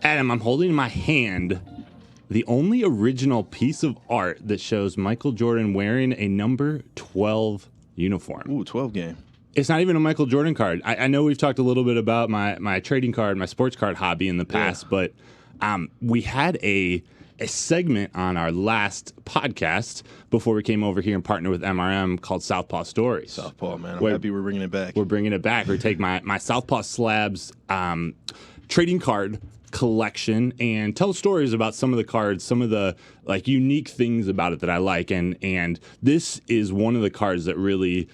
Adam, I'm holding in my hand the only original piece of art that shows Michael Jordan wearing a number 12 uniform. Ooh, 12 game. It's not even a Michael Jordan card. I know we've talked a little bit about my trading card, my sports card hobby in the past, but we had a segment on our last podcast before we came over here and partnered with MRM called Southpaw Stories. Southpaw, man. I'm happy we're bringing it back. We're bringing it back. We take my SouthpawSlabs trading card collection and tell stories about some of the cards, some of the like unique things about it that I like, and this is one of the cards that really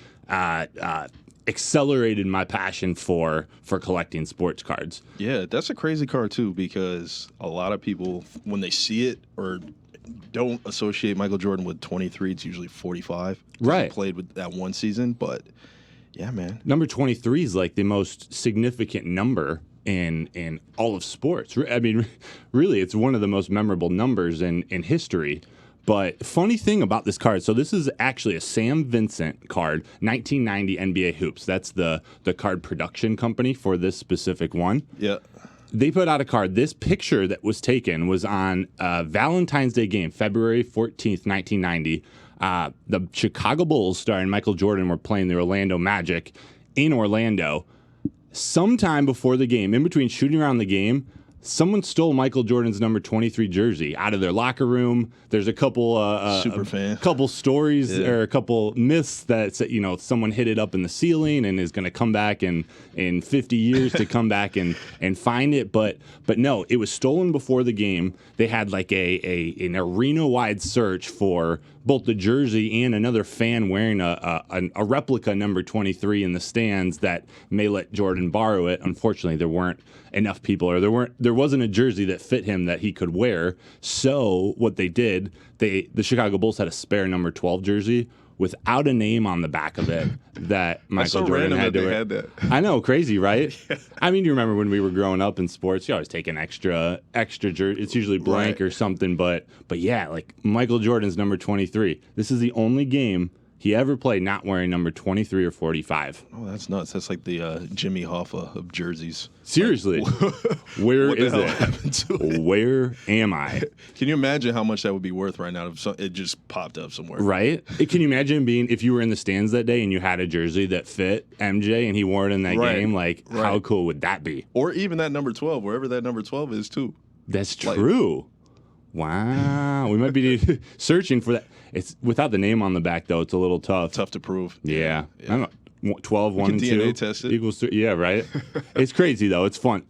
accelerated my passion for collecting sports cards. Yeah, that's a crazy card too, because a lot of people, when they see it or don't associate Michael Jordan with 23, it's usually 45. Right. He played with that one season, but yeah, man. Number 23 is like the most significant number in all of sports. I mean, really, it's one of the most memorable numbers in history. But funny thing about this card, so this is actually a Sam Vincent card, 1990 NBA Hoops. That's the card production company for this specific one. Yeah. They put out a card. This picture that was taken was on a Valentine's Day game, February 14th, 1990. The Chicago Bulls, starring Michael Jordan, were playing the Orlando Magic in Orlando. Sometime before the game, in between shooting around the game, someone stole Michael Jordan's number 23 jersey out of their locker room. There's a couple super fan. Couple stories or a couple myths that someone hid it up in the ceiling and is going to come back in 50 years to come back and find it. But no, it was stolen before the game. They had like an arena-wide search for both the jersey and another fan wearing a replica number 23 in the stands that may let Jordan borrow it. Unfortunately, there weren't enough people, or there wasn't a jersey that fit him that he could wear. So what they did, the Chicago Bulls had a spare number 12 jersey without a name on the back of it that Michael Jordan had to wear. Had that. I know, crazy, right? Yeah. I mean, you remember when we were growing up in sports, you always take an extra jersey. It's usually blank or something, but yeah, like Michael Jordan's number 23. This is the only game he ever played not wearing number 23 or 45. Oh, that's nuts. That's like the Jimmy Hoffa of jerseys. Seriously. Where is it? Happened to it? Where am I? Can you imagine how much that would be worth right now if it just popped up somewhere? Right? Can you imagine if you were in the stands that day and you had a jersey that fit MJ and he wore it in that game? Like, how cool would that be? Or even that number 12, wherever that number 12 is, too. That's true. Wow. We might be searching for that. It's without the name on the back, though. It's a little tough. Tough to prove. Yeah. I don't know. 12, 1, and 2. DNA test it. Equals 3. Yeah, right? It's crazy, though. It's fun.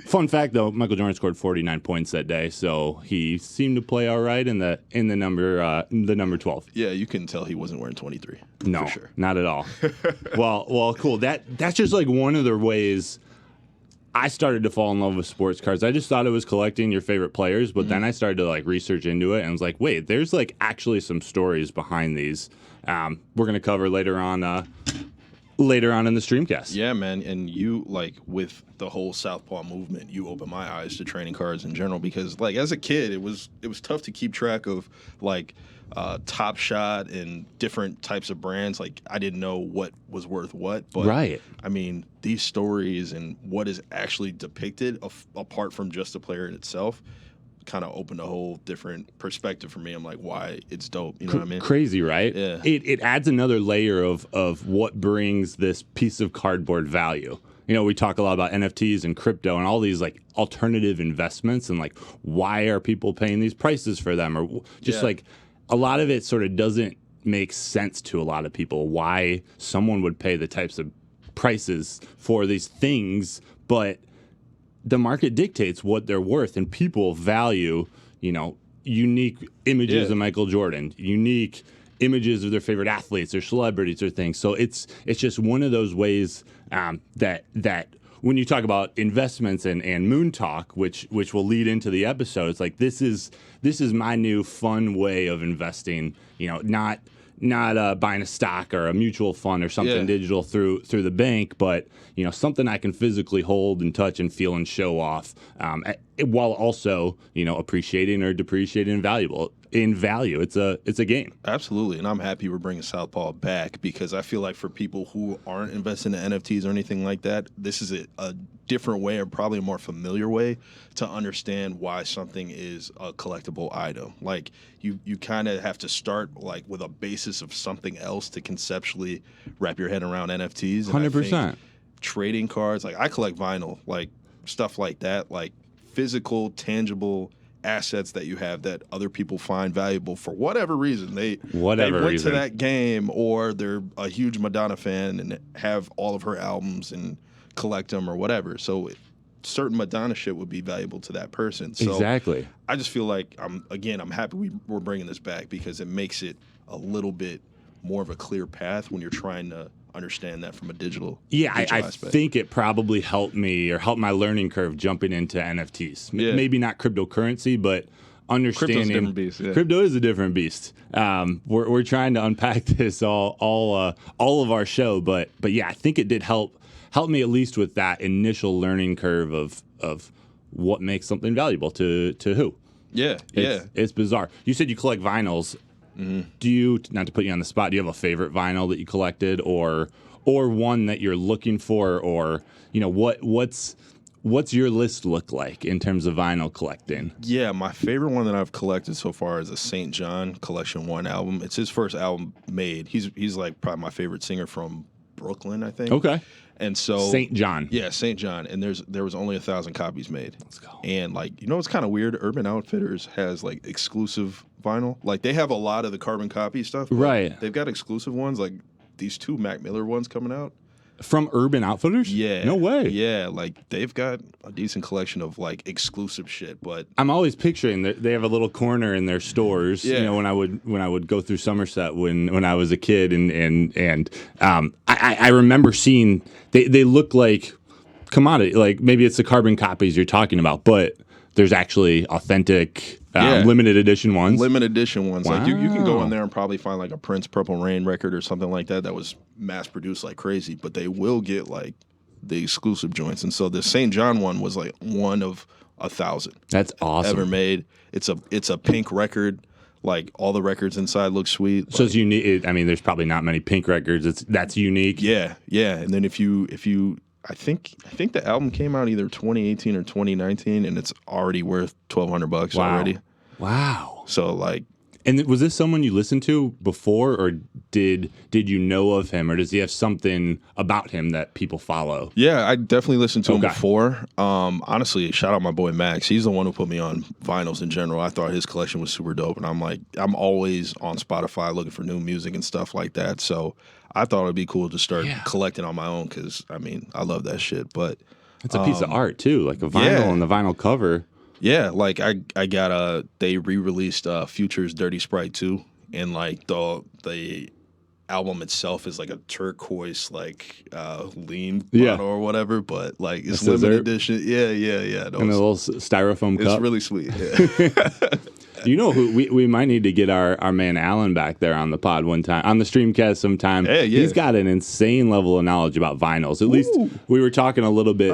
Fun fact, though, Michael Jordan scored 49 points that day, so he seemed to play all right in the number 12. Yeah, you can tell he wasn't wearing 23. No, for sure. Not at all. Well, cool. That's just like one of the ways I started to fall in love with sports cards. I just thought it was collecting your favorite players, but then I started to like research into it and was like, wait, there's like actually some stories behind these. We're going to cover later on in the Streamcast. Yeah, man. And you, like, with the whole Southpaw movement, you opened my eyes to trading cards in general because, like, as a kid, it was tough to keep track of, like, Top Shot and different types of brands. Like, I didn't know what was worth what. But, right. I mean, these stories and what is actually depicted, apart from just the player itself, kind of opened a whole different perspective for me. I'm like, why it's dope. You know what I mean? Crazy, right? Yeah. It adds another layer of what brings this piece of cardboard value. You know, we talk a lot about NFTs and crypto and all these like alternative investments and like why are people paying these prices for them, or just like a lot of it sort of doesn't make sense to a lot of people why someone would pay the types of prices for these things, but the market dictates what they're worth, and people value, unique images of Michael Jordan, unique images of their favorite athletes or celebrities or things. So it's just one of those ways that when you talk about investments and moon talk, which will lead into the episode, it's like this is my new fun way of investing. Not buying a stock or a mutual fund or something digital through the bank, but something I can physically hold and touch and feel and show off, while also appreciating or depreciating in value. in value. It's a game. Absolutely, and I'm happy we're bringing Southpaw back because I feel like for people who aren't investing in NFTs or anything like that, this is a different way, or probably a more familiar way, to understand why something is a collectible item. Like you kind of have to start like with a basis of something else to conceptually wrap your head around NFTs. 100%. Trading cards, like I collect vinyl, like stuff like that, like physical, tangible assets that you have that other people find valuable for whatever reason. They went to that game, or they're a huge Madonna fan and have all of her albums and collect them or whatever. So certain Madonna shit would be valuable to that person. So exactly. I just feel like I'm happy we're bringing this back because it makes it a little bit more of a clear path when you're trying to understand that from a digital I aspect. think it probably helped me or helped my learning curve jumping into NFTs. Maybe not cryptocurrency, but understanding crypto's a different beast. Crypto is a different beast. We're trying to unpack this all of our show, but yeah, I think it did help me at least with that initial learning curve of what makes something valuable to who. It's bizarre. You said you collect vinyls. Mm-hmm. Do you, not to put you on the spot, do you have a favorite vinyl that you collected, or one that you're looking for, or what's your list look like in terms of vinyl collecting? Yeah, my favorite one that I've collected so far is a St. John Collection 1 album. It's his first album made. He's like probably my favorite singer from Brooklyn, I think. Okay. And so St. John. Yeah, St. John. And there was only 1,000 copies made. Let's go. And like, it's kind of weird. Urban Outfitters has like exclusive vinyl. Like they have a lot of the carbon copy stuff. Right. They've got exclusive ones, like these 2 Mac Miller ones coming out. From Urban Outfitters? Yeah. No way. Yeah, like they've got a decent collection of like exclusive shit, but I'm always picturing that they have a little corner in their stores. Yeah. When I would go through Somerset when I was a kid, and I remember seeing they look like commodity, like maybe it's the carbon copies you're talking about, but there's actually authentic limited edition ones. Limited edition ones. Wow. Like you can go in there and probably find like a Prince Purple Rain record or something like that was mass produced like crazy, but they will get like the exclusive joints. And so the St. John one was like one of 1,000. That's awesome. Ever made. It's a pink record. Like all the records inside look sweet. So it's unique. I mean, there's probably not many pink records. That's unique. Yeah. And then if you I think the album came out either 2018 or 2019, and it's already worth $1,200 already. Wow. So like, and was this someone you listened to before, or did you know of him, or does he have something about him that people follow? Yeah, I definitely listened to him before. Honestly, shout out my boy Max. He's the one who put me on vinyls in general. I thought his collection was super dope, and I'm always on Spotify looking for new music and stuff like that. So I thought it'd be cool to start collecting on my own because, I mean, I love that shit. But it's a piece of art, too, like a vinyl and the vinyl cover. Yeah, like I got they re-released Future's Dirty Sprite 2, and like the album itself is like a turquoise like lean bottle or whatever, but like it's limited edition. Yeah. And a little styrofoam cup. It's really sweet. Yeah. You know who we might need to get our man Alan back there on the pod one time, on the Streamcast sometime. Yeah. He's got an insane level of knowledge about vinyls. At least we were talking a little bit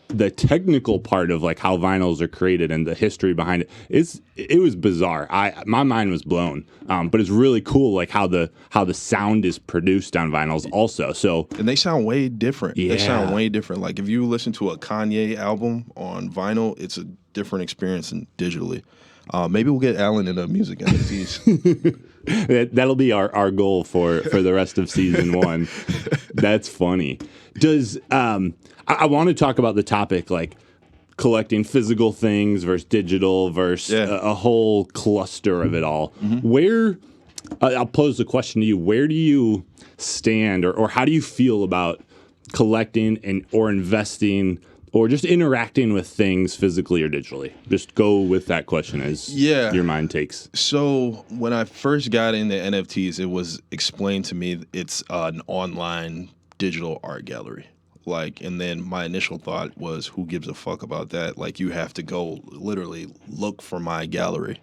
the technical part of like how vinyls are created and the history behind it. It was bizarre. My mind was blown. But it's really cool like how the sound is produced on vinyls also. So and they sound way different. Yeah. They sound way different. Like if you listen to a Kanye album on vinyl, it's a different experience than digitally. Maybe we'll get Alan into music NFTs. That'll be our goal for the rest of season 1. That's funny. Does I want to talk about the topic like collecting physical things versus digital versus a whole cluster of it all. Mm-hmm. Where I'll pose the question to you: where do you stand, or how do you feel about collecting or investing? Or just interacting with things physically or digitally? Just go with that question as your mind takes. So when I first got into NFTs, it was explained to me it's an online digital art gallery. Like, and then my initial thought was, who gives a fuck about that? Like, you have to go literally look for my gallery.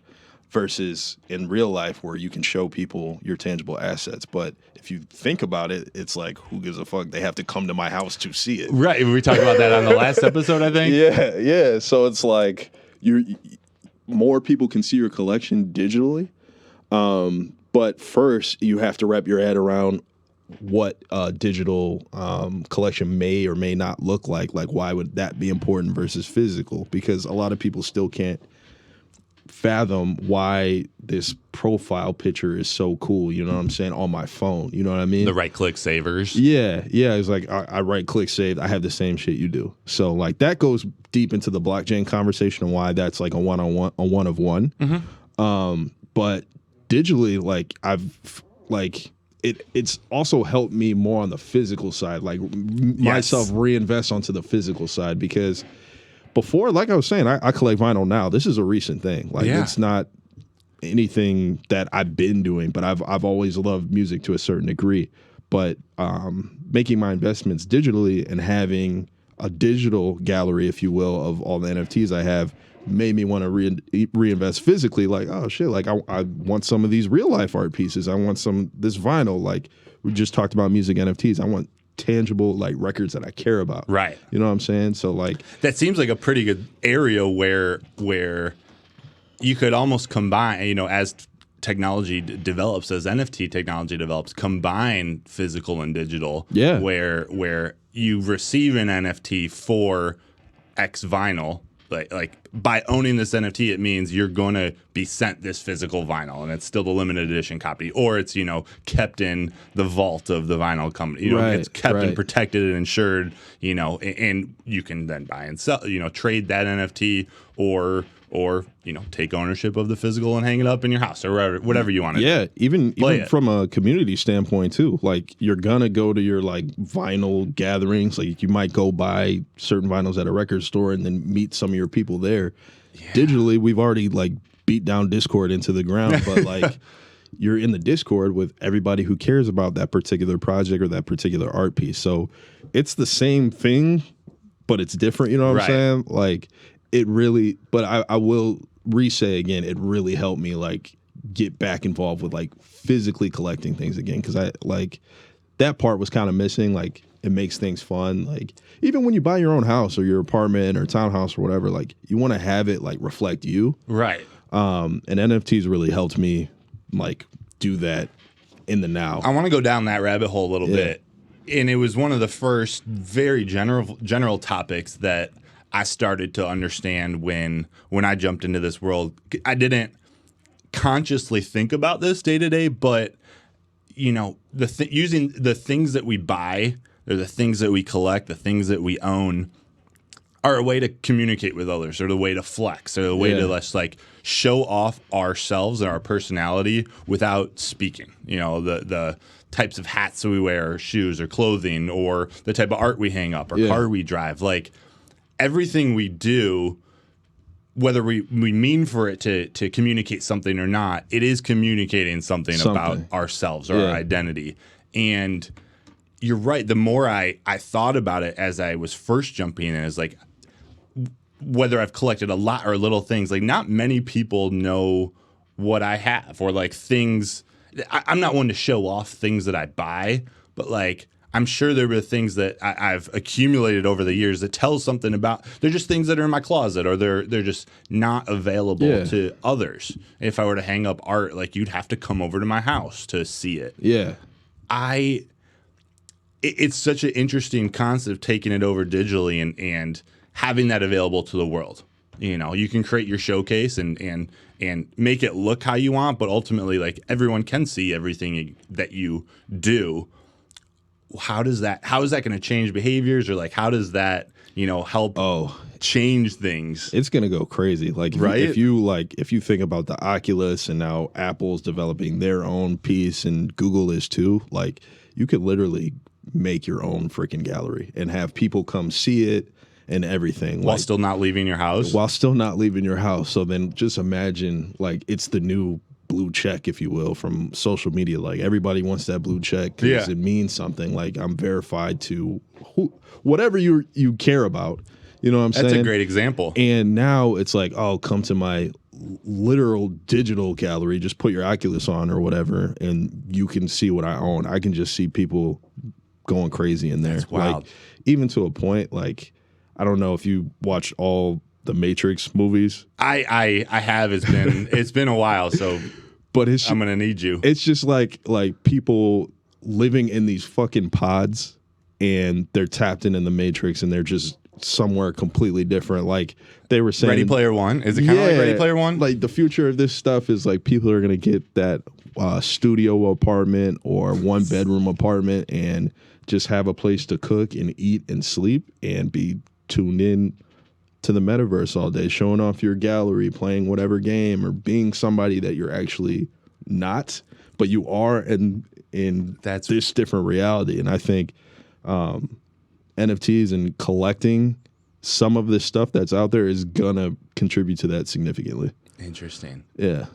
Versus in real life where you can show people your tangible assets. But if you think about it, it's like, who gives a fuck? They have to come to my house to see it. Right. We talked about that on the last episode, I think. Yeah. So it's like more people can see your collection digitally. But first, you have to wrap your head around what a digital collection may or may not look like. Like, why would that be important versus physical? Because a lot of people still can't fathom why this profile picture is so cool, you know what I'm saying, on my phone. You know what I mean? The right-click savers. Yeah. It's like I right-click save. I have the same shit you do. So, like, that goes deep into the blockchain conversation and why that's like a one-on-one, a one of one. But digitally, like, it's also helped me more on the physical side, like myself reinvest onto the physical side, because before, like I was saying, I collect vinyl now. This is a recent thing. Like, it's not anything that I've been doing, but I've always loved music to a certain degree. But making my investments digitally and having a digital gallery, if you will, of all the NFTs I have made me want to reinvest physically. Like, oh shit, like I want some of these real life art pieces. I want this vinyl. Like, we just talked about music NFTs. I want tangible, like, records that I care about. Right. You know what I'm saying? So, like, that seems like a pretty good area where you could almost combine, you know, as technology develops, as NFT technology develops, combine physical and digital. Yeah. Where you receive an NFT for X vinyl. Like by owning this NFT, it means you're going to be sent this physical vinyl, and it's still the limited edition copy, or it's, you know, kept in the vault of the vinyl company. You know, it's kept and protected and insured. You know, and you can then buy and sell. You know, trade that NFT or you know, take ownership of the physical and hang it up in your house or whatever you want to do. Yeah, even from a community standpoint too. Like, you're gonna go to your, like, vinyl gatherings. Like, you might go buy certain vinyls at a record store and then meet some of your people there. Yeah. Digitally, we've already, like, beat down Discord into the ground, but like, you're in the Discord with everybody who cares about that particular project or that particular art piece. So it's the same thing, but it's different. You know what I'm saying? Like, it really, but I will re-say again, it really helped me, like, get back involved with, like, physically collecting things again, because I, like, that part was kind of missing. Like, it makes things fun. Like, even when you buy your own house or your apartment or townhouse or whatever, like, you want to have it, like, reflect you. Right. And NFTs really helped me, like, do that in the now. I want to go down that rabbit hole a little bit. And it was one of the first very general topics that I started to understand when I jumped into this world. I didn't consciously think about this day to day, but, you know, using the things that we buy, or the things that we collect, the things that we own, are a way to communicate with others, or the way to flex, or the way to just, like, show off ourselves and our personality without speaking. You know, the types of hats that we wear, or shoes, or clothing, or the type of art we hang up, or car we drive, like. Everything we do, whether we mean for it to communicate something or not, it is communicating something about ourselves or our identity. And you're right. The more I thought about it as I was first jumping in, is like, whether I've collected a lot or little things, like, not many people know what I have, or, like, things. I'm not one to show off things that I buy, but, like, I'm sure there were things that I've accumulated over the years that tell something about. They're just things that are in my closet, or they're just not available to others. If I were to hang up art, like, you'd have to come over to my house to see it. Yeah. It's such an interesting concept, taking it over digitally and having that available to the world. You know, you can create your showcase and make it look how you want, but ultimately, like, everyone can see everything that you do. How is that going to change behaviors, or, like, how does that, you know, help change things? It's going to go crazy. Like, if you think about the Oculus, and now Apple's developing their own piece, and Google is too, like, you could literally make your own freaking gallery and have people come see it and everything. While still not leaving your house? While still not leaving your house. So then just imagine, like, it's the new blue check, if you will, from social media. Like, everybody wants that blue check because it means something. Like, I'm verified to whatever you care about. You know what I'm saying? That's a great example. And now it's like, oh, come to my literal digital gallery. Just put your Oculus on or whatever, and you can see what I own. I can just see people going crazy in there. That's wild. Like, even to a point, like, I don't know if you watch all the Matrix movies. I have. It's been a while. So But it's I'm gonna need you. It's just like people living in these fucking pods, and they're tapped in the Matrix, and they're just somewhere completely different. Like they were saying, Ready Player One. Is it kind of like Ready Player One? Like the future of this stuff is like people are gonna get that studio apartment or 1-bedroom apartment and just have a place to cook and eat and sleep and be tuned in to the metaverse all day, showing off your gallery, playing whatever game, or being somebody that you're actually not, but you are in this different reality. And I think NFTs and collecting some of this stuff that's out there is gonna contribute to that significantly. Interesting. Yeah.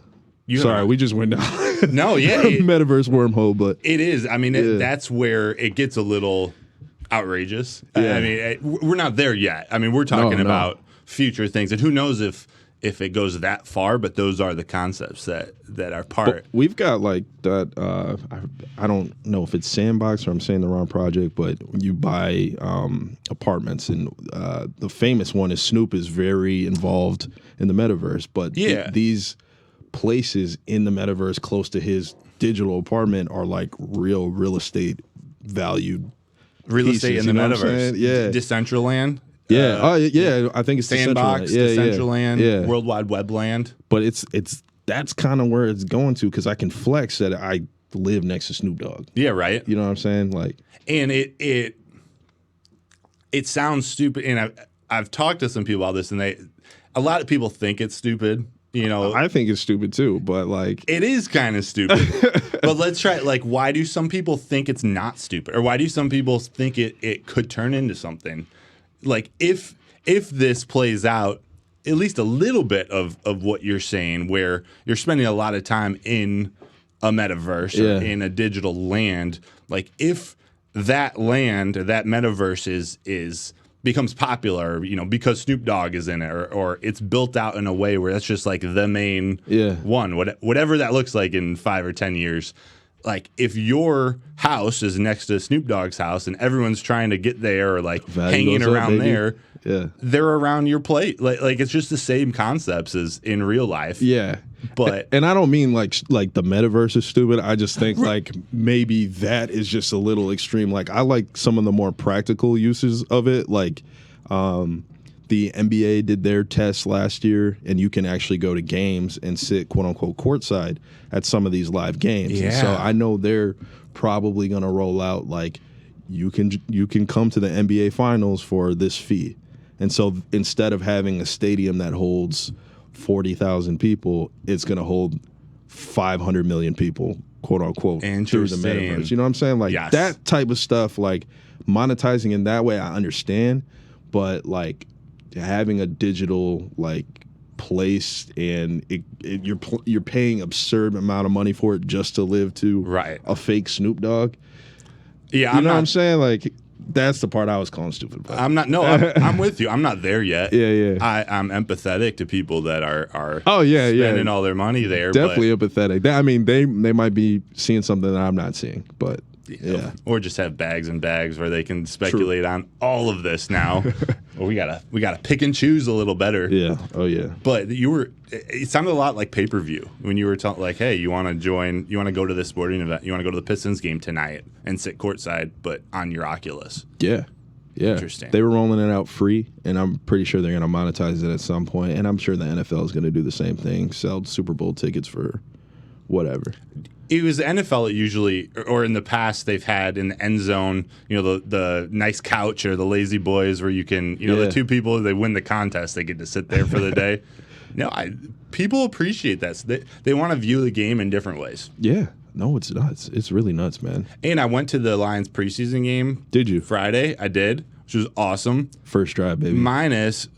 Sorry, we just went down. No, yeah, metaverse wormhole, but it is. I mean, that's where it gets a little outrageous. Yeah. I mean, we're not there yet. I mean, we're talking about future things, and who knows if it goes that far. But those are the concepts that are part. But we've got like that. I don't know if it's Sandbox or I'm saying the wrong project, but you buy apartments, and the famous one is Snoop is very involved in the metaverse. But these places in the metaverse close to his digital apartment are like real estate valued. Real estate in the metaverse. Yeah. Decentraland. Yeah. I think it's Sandbox, Decentraland, yeah. World Wide Web land. But that's kind of where it's going to, because I can flex that I live next to Snoop Dogg. Yeah, right. You know what I'm saying? Like, and it sounds stupid, and I've talked to some people about this, and a lot of people think it's stupid. You know, I think it's stupid too, but like it is kind of stupid. But let's try it. Like, why do some people think it's not stupid, or why do some people think it could turn into something? Like, if this plays out, at least a little bit of what you're saying, where you're spending a lot of time in a metaverse or in a digital land, like if that land or that metaverse is becomes popular, you know, because Snoop Dogg is in it, or it's built out in a way where that's just like the main one, whatever that looks like in 5 or 10 years. Like if your house is next to Snoop Dogg's house and everyone's trying to get there or like hanging around there, they're around your plate. Like it's just the same concepts as in real life. Yeah. But and I don't mean like the metaverse is stupid. I just think like maybe that is just a little extreme. Like I like some of the more practical uses of it. Like the NBA did their test last year, and you can actually go to games and sit quote unquote courtside at some of these live games. Yeah. And so I know they're probably going to roll out like you can come to the NBA finals for this fee. And so instead of having a stadium that holds 40,000 people, it's going to hold 500 million people, quote unquote, through the metaverse. You know what I'm saying? Like that type of stuff, like monetizing in that way, I understand. But like having a digital like place and you're paying absurd amount of money for it just to live to a fake Snoop Dogg. Yeah, you know what I'm saying? Like that's the part I was calling stupid. But. I'm with you. I'm not there yet. Yeah. I'm empathetic to people that are spending all their money there. Definitely empathetic. I mean, they might be seeing something that I'm not seeing, but yeah. Or just have bags and bags where they can speculate on all of this now. Well, we gotta pick and choose a little better. Yeah. Oh yeah. But it sounded a lot like pay-per-view when you were like, hey, you want to go to this sporting event, you want to go to the Pistons game tonight and sit courtside, but on your Oculus. Yeah. Interesting. They were rolling it out free, and I'm pretty sure they're going to monetize it at some point. And I'm sure the NFL is going to do the same thing, sell Super Bowl tickets for whatever. It was the NFL that usually, or in the past, they've had in the end zone, you know, the nice couch or the lazy boys where you can, you know, the two people, they win the contest, they get to sit there for the day. No, people appreciate that. So they want to view the game in different ways. Yeah. No, it's nuts. It's really nuts, man. And I went to the Lions preseason game. Did you? Friday. I did, which was awesome. First drive, baby. Minus,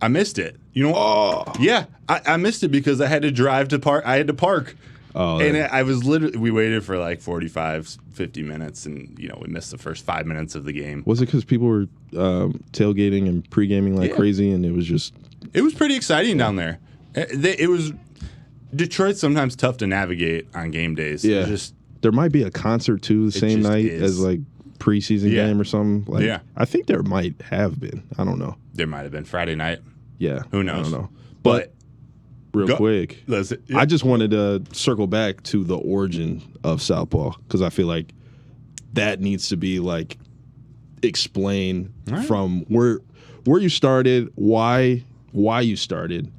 I missed it. You know? Oh. Yeah, I missed it because I had to drive to park. I had to park. Oh, and I was we waited for like 45, 50 minutes, and you know we missed the first 5 minutes of the game. Was it because people were tailgating and pre-gaming like crazy, and it was pretty exciting down there. It was Detroit's sometimes tough to navigate on game days. Yeah, there might be a concert too the same night as like preseason game or something. Like, I think there might have been. I don't know. There might have been Friday night. Yeah, who knows? I don't know, but real quick. That's it. I just wanted to circle back to the origin of Southpaw because I feel like that needs to be like explained from where you started, why you started,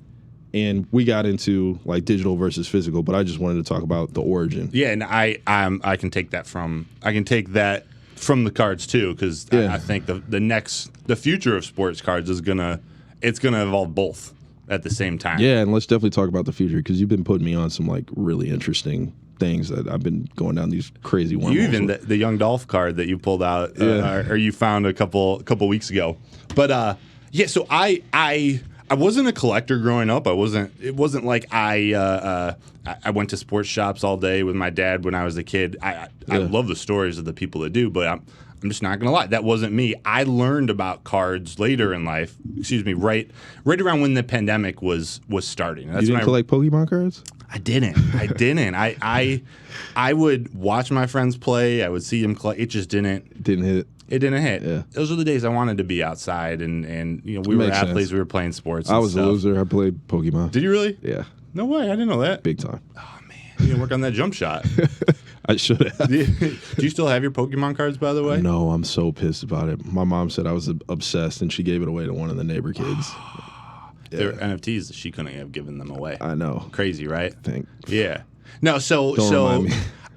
and we got into like digital versus physical. But I just wanted to talk about the origin. Yeah, and I can take that from the cards too, because I think the future of sports cards is gonna evolve both at the same time. Yeah, and let's definitely talk about the future because you've been putting me on some like really interesting things that I've been going down these crazy wormholes. You even the young Dolph card that you pulled out, or you found a couple weeks ago. But so I wasn't a collector growing up. It wasn't like I went to sports shops all day with my dad when I was a kid. I love the stories of the people that do, but I'm just not gonna lie, that wasn't me. I learned about cards later in life. Excuse me, right around when the pandemic was starting. You didn't collect Pokemon cards? I didn't. I would watch my friends play. I would see them collect. It just didn't hit. It didn't hit. Yeah. Those were the days I wanted to be outside, and we were athletes. Sense. We were playing sports. I was stuff. a loser. I played Pokemon. Did you really? Yeah. No way. I didn't know that. Big time. Oh man, you didn't work on that jump shot. I should have. Do you still have your Pokemon cards, by the way? No, I'm so pissed about it. My mom said I was obsessed, and she gave it away to one of the neighbor kids. They're NFTs that she couldn't have given them away. I know. Crazy, right? Yeah. No, Don't remind me.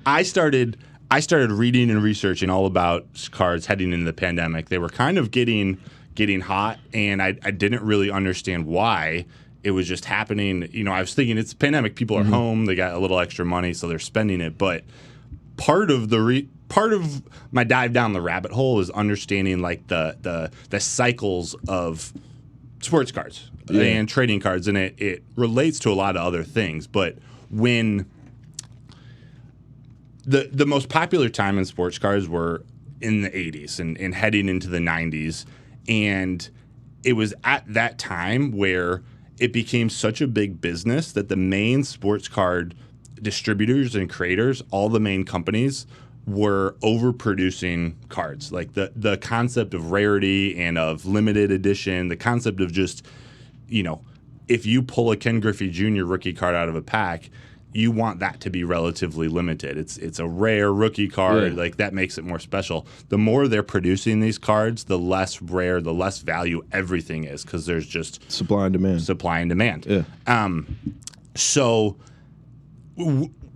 I started reading and researching all about cards heading into the pandemic. They were kind of getting hot, and I didn't really understand why. It was just happening. I was thinking it's a pandemic. People are home. They got a little extra money, so they're spending it. But part of my dive down the rabbit hole is understanding like the cycles of sports cards and trading cards, and it relates to a lot of other things. But when the most popular time in sports cards were in the 80s and heading into the 90s, and it was at that time where it became such a big business that the main sports card distributors and creators, all the main companies, were overproducing cards. Like the concept of rarity and of limited edition, the concept of just, if you pull a Ken Griffey Jr. rookie card out of a pack, you want that to be relatively limited. It's a rare rookie card. Like that makes it more special. The more they're producing these cards, the less rare, the less value everything is, because there's just supply and demand. Yeah. So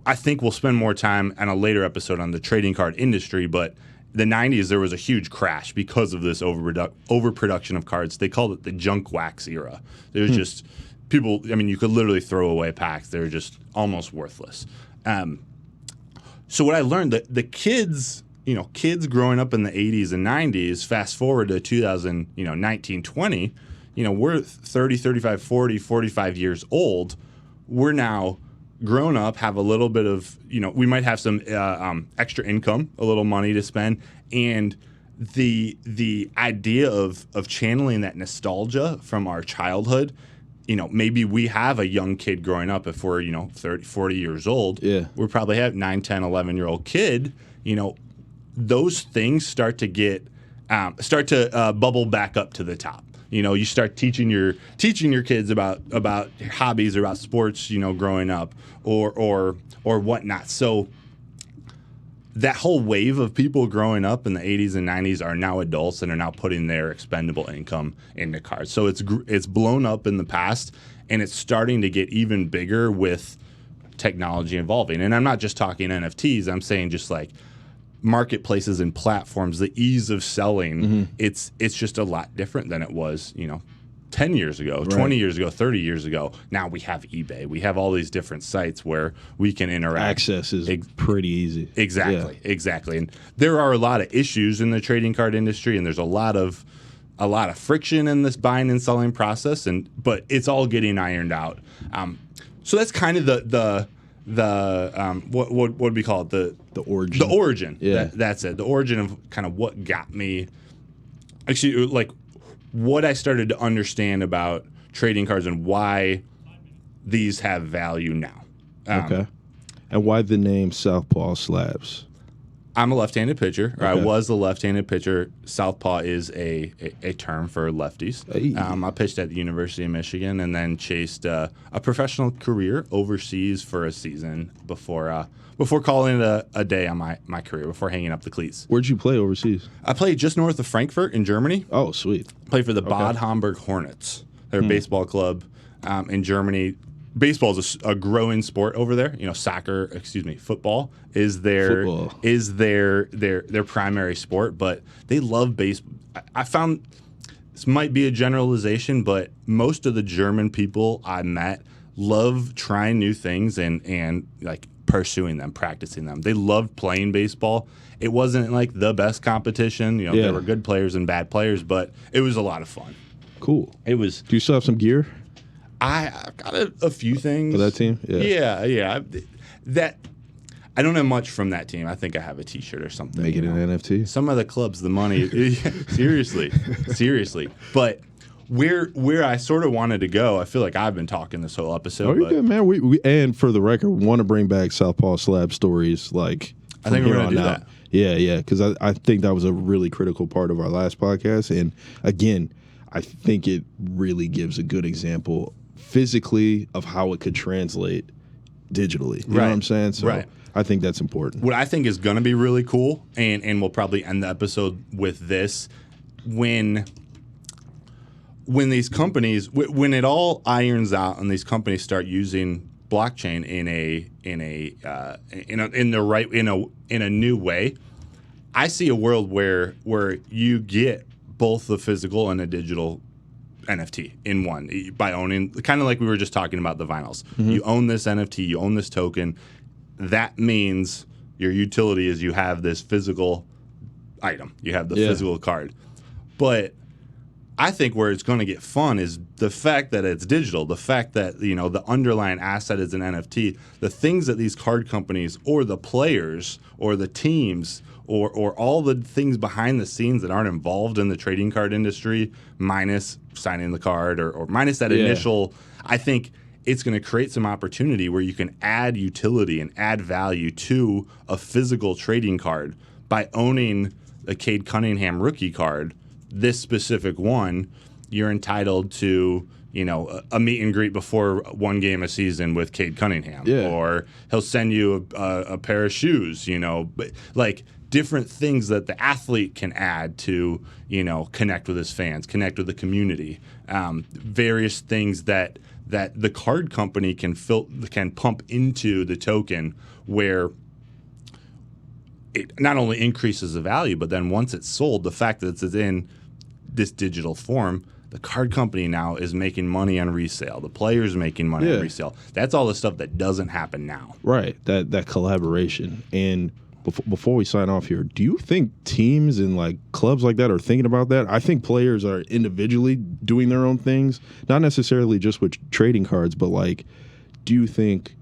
I think we'll spend more time on a later episode on the trading card industry, but the 90s, there was a huge crash because of this overproduction of cards. They called it the junk wax era. There's just people, you could literally throw away packs. They were just almost worthless. So what I learned, that the kids growing up in the 80s and 90s, fast forward to 2019, 20, we're 30, 35, 40, 45 years old. We're now grown up, have a little bit of, we might have some extra income, a little money to spend, and the idea of channeling that nostalgia from our childhood. Maybe we have a young kid growing up. If we're 30, 40 years old, we probably have 9, 10, 11-year-old kid. Those things start to bubble back up to the top. You start teaching your kids about hobbies or about sports, growing up or whatnot. So that whole wave of people growing up in the 80s and 90s are now adults and are now putting their expendable income into cards. So it's blown up in the past, and it's starting to get even bigger with technology evolving. And I'm not just talking NFTs. I'm saying just like marketplaces and platforms, the ease of selling, it's just a lot different than it was, 10 years ago, 20 years ago, 30 years ago. Now we have eBay. We have all these different sites where we can interact. Access is pretty easy. Exactly. And there are a lot of issues in the trading card industry, and there's a lot of friction in this buying and selling process, but it's all getting ironed out. So that's kind of the what would we call it? The origin. The origin. Yeah. That's it. The origin of kind of what got me, actually, like what I started to understand about trading cards and why these have value now. Okay. And why the name SouthpawSlabs? I'm a left-handed pitcher. Or I Okay. was a left-handed pitcher. Southpaw is a term for lefties. Hey. I pitched at the University of Michigan and then chased a professional career overseas for a season before calling it a day on my career, before hanging up the cleats. Where'd you play overseas? I played just north of Frankfurt in Germany. Oh, sweet. Played for the Bad Homburg Hornets. They're a baseball club in Germany. Baseball is a growing sport over there. Football is their primary sport, but they love baseball. I found this might be a generalization, but most of the German people I met love trying new things and like pursuing them, practicing them. They loved playing baseball. It wasn't like the best competition. There were good players and bad players, but it was a lot of fun. Cool. It was. Do you still have some gear I've got a few things for that team? Yeah. That I don't have much from that team. I think I have a T-shirt or something. Make it an NFT. Some of the clubs, the money. seriously. But where I sort of wanted to go, I feel like I've been talking this whole episode. Oh, you're good, man. We and for the record, we want to bring back SouthpawSlabs stories. Like, I think we're going to do that. Yeah, because I think that was a really critical part of our last podcast. And again, I think it really gives a good example physically of how it could translate digitally. You know what I'm saying? So I think that's important. What I think is going to be really cool, and we'll probably end the episode with this, when these companies, when it all irons out and these companies start using blockchain in a new way, I see a world where you get both the physical and a digital NFT in one by owning, kind of like we were just talking about the vinyls. Mm-hmm. You own this NFT, you own this token. That means your utility is you have this physical item, you have the physical card. But I think where it's going to get fun is the fact that it's digital, the fact that the underlying asset is an NFT, the things that these card companies or the players or the teams or all the things behind the scenes that aren't involved in the trading card industry, minus signing the card or minus that initial, I think it's going to create some opportunity where you can add utility and add value to a physical trading card by owning a Cade Cunningham rookie card. This specific one, you're entitled to, a meet and greet before one game a season with Cade Cunningham. Yeah. Or he'll send you a pair of shoes, but like different things that the athlete can add to, connect with his fans, connect with the community. Various things that the card company can pump into the token where it not only increases the value, but then once it's sold, the fact that it's in this digital form, the card company now is making money on resale. The player's making money on resale. That's all the stuff that doesn't happen now. Right, that collaboration. And before we sign off here, do you think teams and like clubs like that are thinking about that? I think players are individually doing their own things, not necessarily just with trading cards, but like, do you think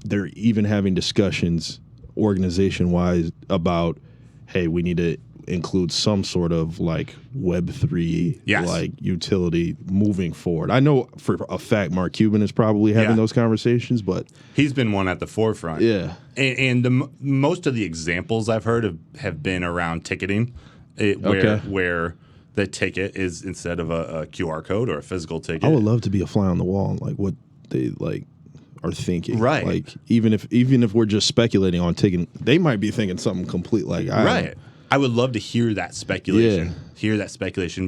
they're even having discussions organization-wise about, hey, we need to include some sort of like Web3 like utility moving forward? I know for a fact Mark Cuban is probably having those conversations, but he's been one at the forefront. Yeah. And most of the examples I've heard have been around ticketing, where the ticket is instead of a QR code or a physical ticket. I would love to be a fly on the wall on like what they like are thinking. Right. Like even if we're just speculating on ticketing, they might be thinking something complete like I would love to hear that speculation.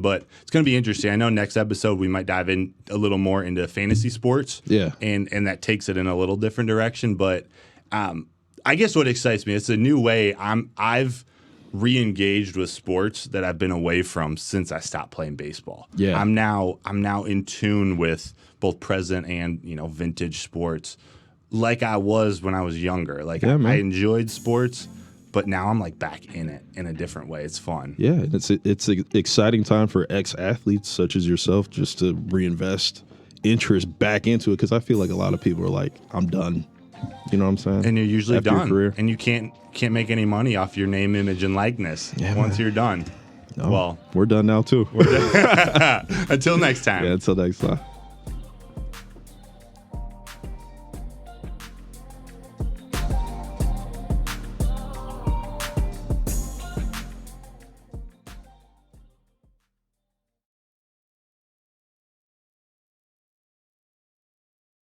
But it's going to be interesting. I know next episode we might dive in a little more into fantasy sports. Yeah. And that takes it in a little different direction. But I guess what excites me, it's a new way. I've re-engaged with sports that I've been away from since I stopped playing baseball. Yeah. I'm now in tune with both present and vintage sports like I was when I was younger. Like I enjoyed sports, but now I'm like back in it in a different way. It's fun. Yeah, it's an exciting time for ex-athletes such as yourself just to reinvest interest back into it, because I feel like a lot of people are like, I'm done. You know what I'm saying? And you're usually after done. Your career. And you can't make any money off your name, image, and likeness once you're done. No, well, we're done now too. Until next time. Yeah, until next time.